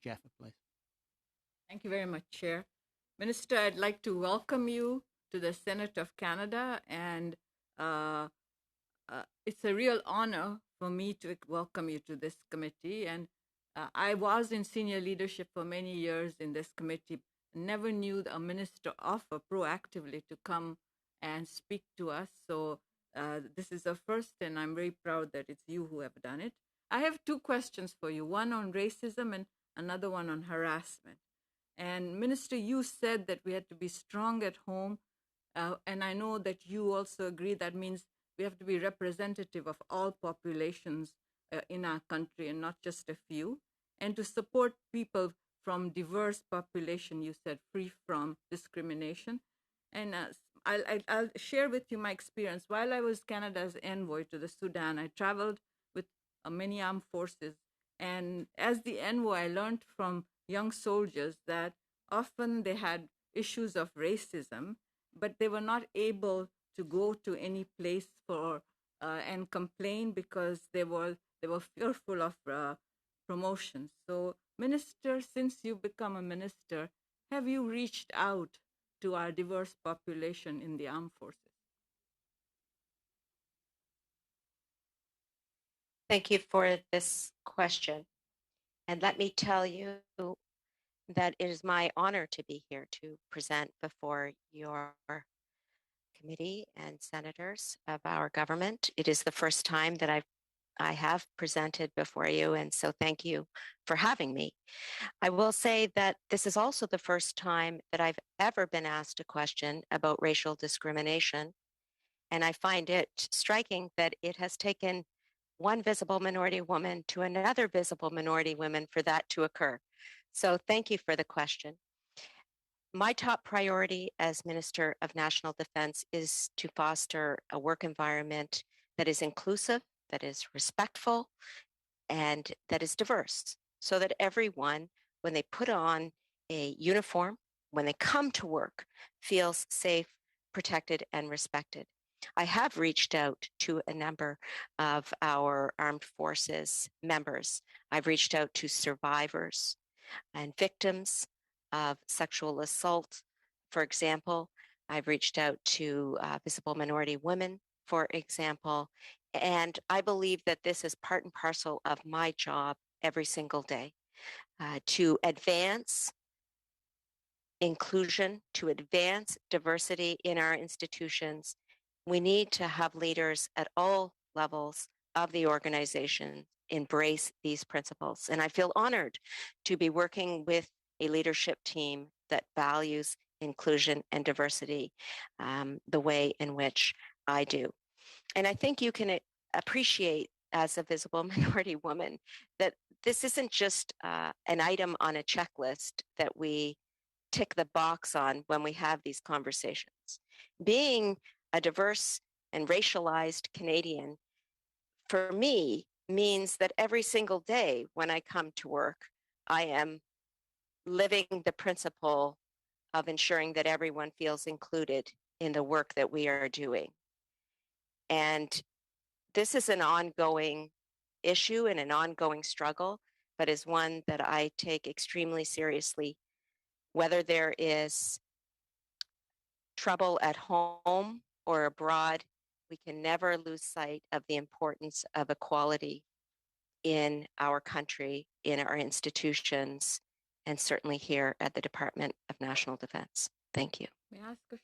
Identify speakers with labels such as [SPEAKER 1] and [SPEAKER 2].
[SPEAKER 1] Jaffer, please.
[SPEAKER 2] Thank you very much, Chair. Minister, I'd like to welcome you to the Senate of Canada, and it's a real honor for me to welcome you to this committee. And I was in senior leadership for many years in this committee, never knew a minister offer proactively to come and speak to us. So this is a first, and I'm very proud that it's you who have done it. I have two questions for you, one on racism and another one on harassment. And Minister, you said that we had to be strong at home. And I know that you also agree that means we have to be representative of all populations in our country and not just a few. And to support people from diverse population, you said, free from discrimination. And I'll share with you my experience. While I was Canada's envoy to the Sudan, I traveled with many armed forces. And as the envoy, I learned from young soldiers that often they had issues of racism, but they were not able to go to any place for and complain because they were fearful of promotion. So, Minister, since you've become a minister, have you reached out to our diverse population in the armed forces?
[SPEAKER 3] Thank you for this question. And let me tell you that it is my honor to be here to present before your committee and senators of our government. It is the first time that I have presented before you, and so thank you for having me. I will say that this is also the first time that I've ever been asked a question about racial discrimination, and I find it striking that it has taken one visible minority woman to another visible minority woman for that to occur. So thank you for the question. My top priority as Minister of National Defense is to foster a work environment that is inclusive, that is respectful, and that is diverse, so that everyone, when they put on a uniform, when they come to work, feels safe, protected, and respected. I have reached out to a number of our armed forces members. I've reached out to survivors and victims of sexual assault. For example, I've reached out to visible minority women, for example, and I believe that this is part and parcel of my job every single day, to advance inclusion, to advance diversity in our institutions. We need to have leaders at all levels of the organization embrace these principles. And I feel honored to be working with a leadership team that values inclusion and diversity the way in which I do. And I think you can appreciate, as a visible minority woman, that this isn't just an item on a checklist that we tick the box on when we have these conversations. Being a diverse and racialized Canadian, for me, means that every single day when I come to work, I am living the principle of ensuring that everyone feels included in the work that we are doing. And this is an ongoing issue and an ongoing struggle, but is one that I take extremely seriously. Whether there is trouble at home or abroad, we can never lose sight of the importance of equality in our country, in our institutions, and certainly here at the Department of National Defense. Thank you.
[SPEAKER 2] May I ask a short